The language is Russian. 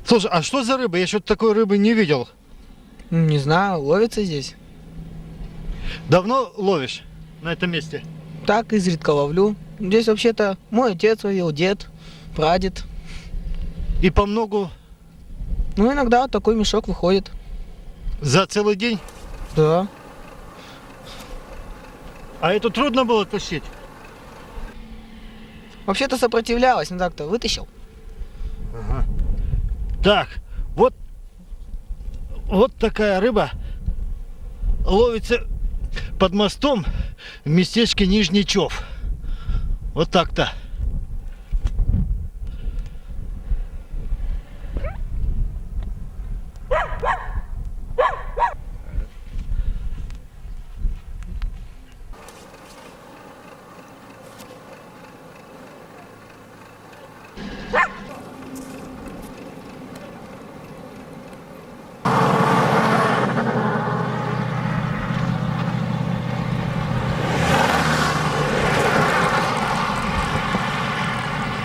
Слушай, а что за рыба? Я что-то такой рыбы не видел. Не знаю, ловится здесь. Давно ловишь на этом месте? Так, изредка ловлю. Здесь вообще-то мой отец ловил, дед, прадед. И по многу Ну, иногда вот такой мешок выходит. за целый день? Да. А это трудно было тащить? Вообще-то сопротивлялась, но так-то вытащил. Ага. Так, вот такая рыба ловится под мостом в местечке Нижний Чов. Вот так-то.